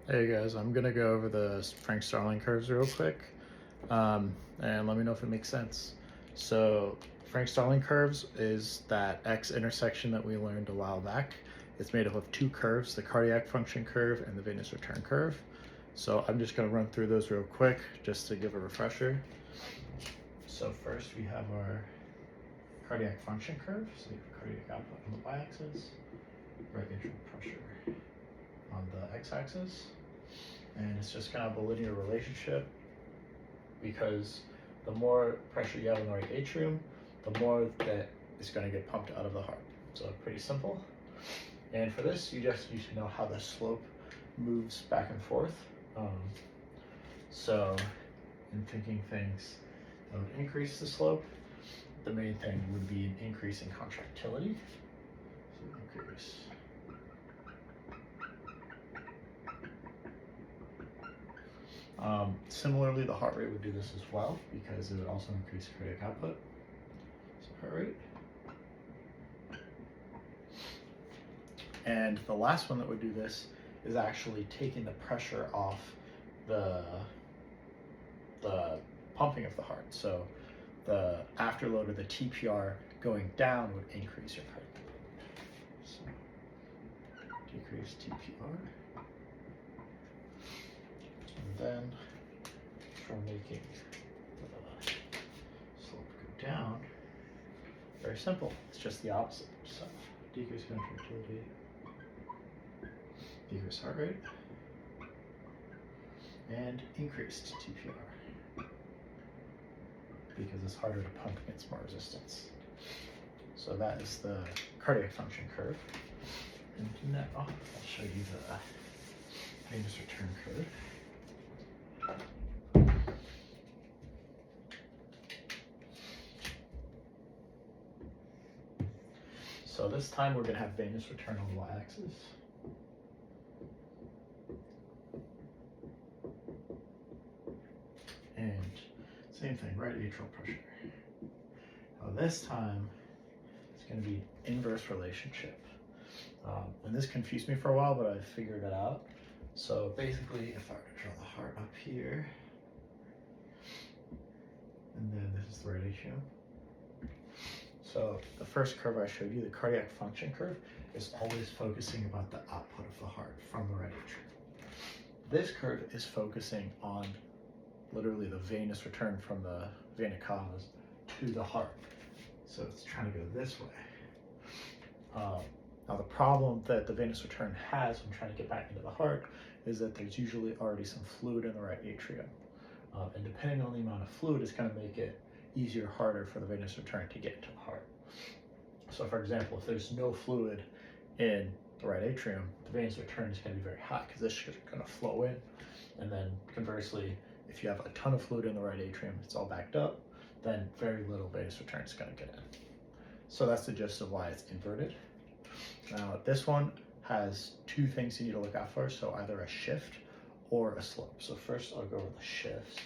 Hey guys, I'm gonna go over the Frank Starling curves real quick, and let me know if it makes sense. So Frank Starling curves is that X intersection that we learned a while back. It's made up of two curves, the cardiac function curve and the venous return curve. So I'm just gonna run through those real quick just to give a refresher. So first we have our cardiac function curve. So we have cardiac output on the y-axis, right atrial pressure on the x-axis. And it's just kind of a linear relationship because the more pressure you have in the right atrium, the more that is going to get pumped out of the heart. So pretty simple. And for this, you just need to know how the slope moves back and forth. So in thinking things that would increase the slope, the main thing would be an increase in contractility. So increase. Similarly, the heart rate would do this as well because it would also increase cardiac output. So heart rate. And the last one that would do this is actually taking the pressure off the pumping of the heart. So the afterload or the TPR going down would increase your cardiac output. So decrease TPR. And then for making the slope go down, very simple. It's just the opposite. So decrease contractility, decrease heart rate, and increased TPR because it's harder to pump against more resistance. So that is the cardiac function curve. And now I'll show you the venous return curve. So this time we're going to have venous return on the y-axis. And same thing, right atrial pressure. Now this time it's going to be an inverse relationship. And this confused me for a while, but I figured it out. So basically, if I were to draw the heart up here, and then this is the right atrium. So the first curve I showed you, the cardiac function curve, is always focusing about the output of the heart from the right atrium. This curve is focusing on literally the venous return from the vena cava to the heart. So it's trying to go this way. Now the problem that the venous return has when trying to get back into the heart is that there's usually already some fluid in the right atrium. And depending on the amount of fluid, it's going to make it easier or harder for the venous return to get into the heart. So for example, if there's no fluid in the right atrium, the venous return is going to be very high because this is going to flow in. And then conversely, if you have a ton of fluid in the right atrium, it's all backed up, then very little venous return is going to get in. So that's the gist of why it's inverted. Now this one has two things you need to look out for, so either a shift or a slope. So first I'll go over the shifts.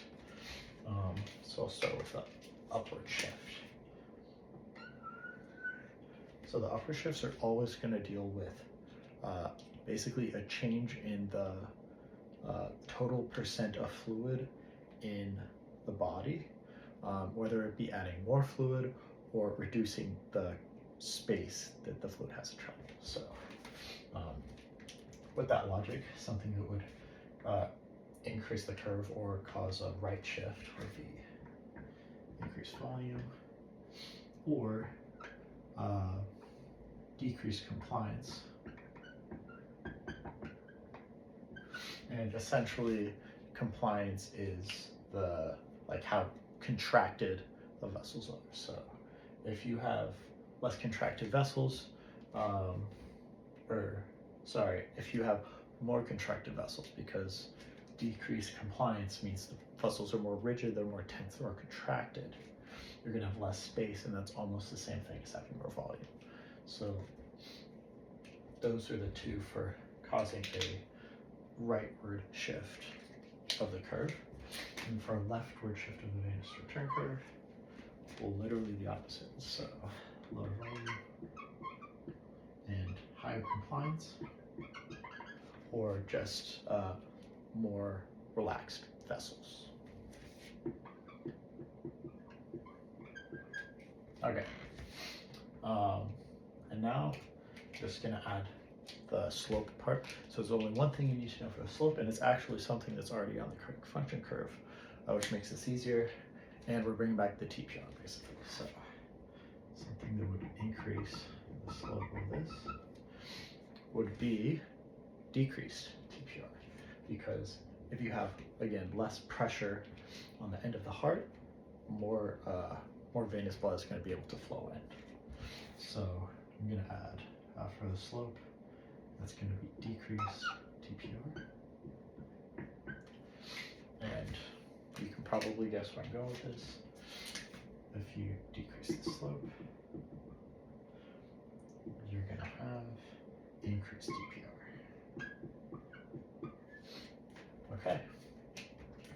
So I'll start with the upward shift. So the upward shifts are always going to deal with basically a change in the total percent of fluid in the body, whether it be adding more fluid or reducing the space that the fluid has to travel. So with that logic, something that would increase the curve or cause a right shift would be increased volume or decreased compliance. And essentially compliance is the how contracted the vessels are. So if you have less contracted vessels, if you have more contracted vessels, because decreased compliance means the vessels are more rigid, they're more tense, they're more contracted, you're going to have less space, and that's almost the same thing as having more volume. So those are the two for causing a rightward shift of the curve. And for a leftward shift of the venous return curve, will literally the opposite. So lower volume and higher compliance, or just more relaxed vessels. Okay, and now just gonna add the slope part. So there's only one thing you need to know for the slope, and it's actually something that's already on the cardiac function curve, which makes this easier. And we're bringing back the TPR basically. So something that would increase the slope of this would be decreased TPR, because if you have, again, less pressure on the end of the heart, more venous blood is going to be able to flow in. So I'm going to add, for the slope, that's going to be decreased TPR. And you can probably guess where I'm going with this. If you decrease the slope, you're going to have increased TPR. Okay,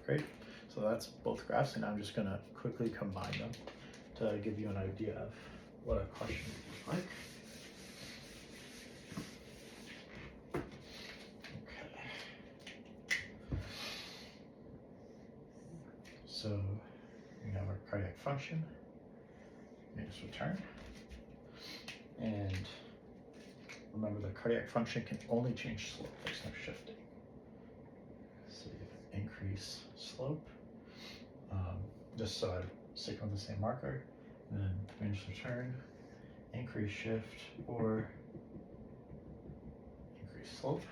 great. So that's both graphs, and I'm just going to quickly combine them to give you an idea of what a question would look like. So we have our cardiac function, venous return, and remember the cardiac function can only change slope, there's no shifting. So you have increase slope, just so I stick on the same marker, and then venous return, increase shift, or increase slope,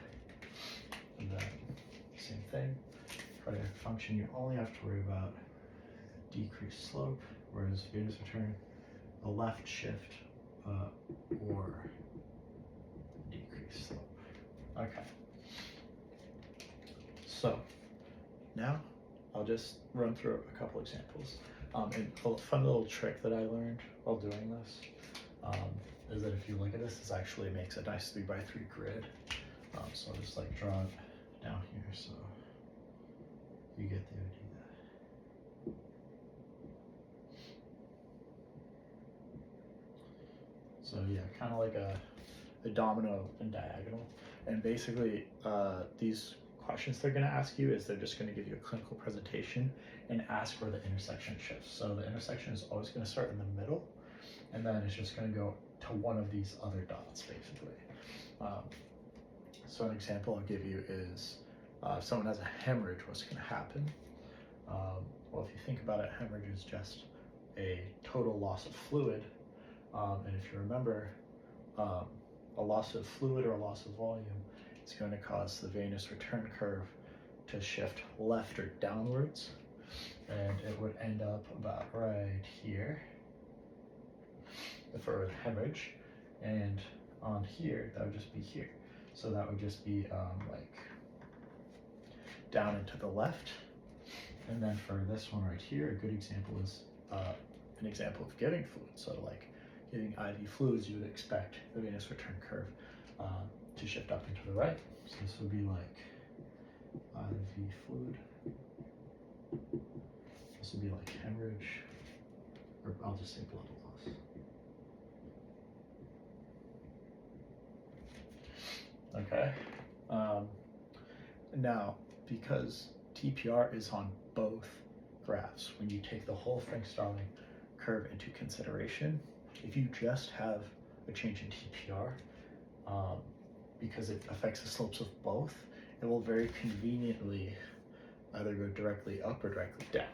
and then same thing. Cardiac function, you only have to worry about decreased slope, whereas venous return, a left shift or decreased slope. Okay. So now I'll just run through a couple examples. And a fun little trick that I learned while doing this is that if you look at this, this actually makes a nice 3x3 grid. So I'll just like draw it down here so you get the idea. So yeah, kind of like a domino and diagonal. And basically these questions they're going to ask you is they're just going to give you a clinical presentation and ask where the intersection shifts. So the intersection is always going to start in the middle, and then it's just going to go to one of these other dots basically. So an example I'll give you is if someone has a hemorrhage, what's going to happen? Well, if you think about it, hemorrhage is just a total loss of fluid. And if you remember, a loss of fluid or a loss of volume is going to cause the venous return curve to shift left or downwards. And it would end up about right here for hemorrhage. And on here, that would just be here. So that would just be like down and to the left. And then for this one right here, a good example is an example of giving fluid. So like giving IV fluids, you would expect the venous return curve to shift up and to the right. So this would be like IV fluid. This would be like hemorrhage, or I'll just say blood loss. Okay. Now, because TPR is on both graphs, when you take the whole Frank-Starling curve into consideration, if you just have a change in TPR, because it affects the slopes of both, it will very conveniently either go directly up or directly down.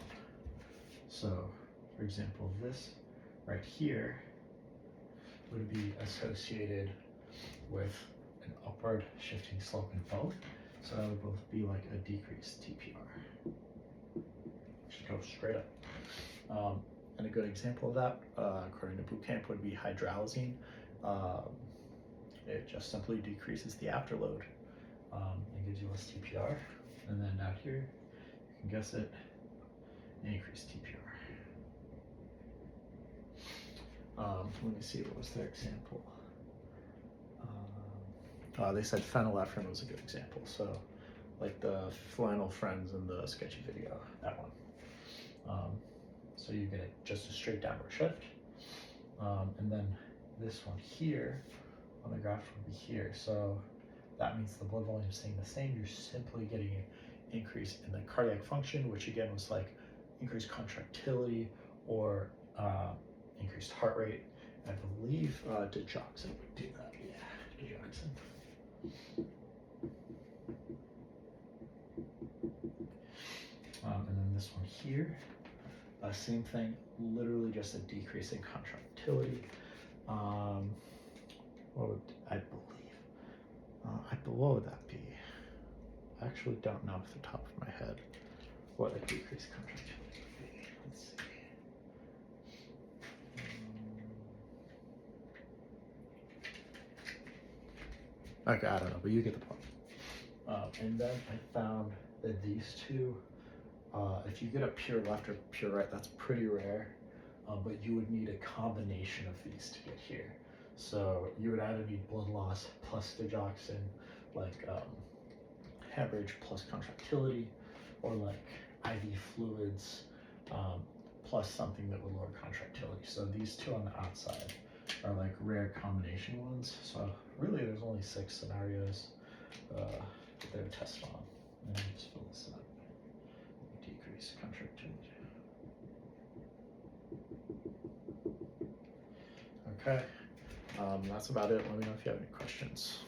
So, for example, this right here would be associated with an upward shifting slope in both. So that would both be like a decreased TPR. Just go straight up. And a good example of that, according to boot camp, would be hydralazine. It just simply decreases the afterload and gives you less TPR. And then out here, you can guess it, increased TPR. Let me see, what was their example? They said phenylephrine was a good example. So like the flannel friends in the sketchy video, that one. So you get just a straight downward shift. And then this one here on the graph would be here. So that means the blood volume is staying the same. You're simply getting an increase in the cardiac function, which again was like increased contractility or increased heart rate. I believe digoxin would do that. Yeah, digoxin. And then this one here, same thing, literally just a decrease in contractility. What would I believe? What would that be? I actually don't know off the top of my head what a decreased contractility would be. Let's see. Okay, I don't know, but you get the point. And then I found that these two, if you get a pure left or pure right, that's pretty rare, but you would need a combination of these to get here. So you would either need blood loss plus digoxin, like hemorrhage plus contractility, or like IV fluids plus something that would lower contractility. So these two on the outside are like rare combination ones. So really there's only 6 scenarios that they would test on. And let me just fill this up. Decrease contractility. Okay, that's about it. Let me know if you have any questions.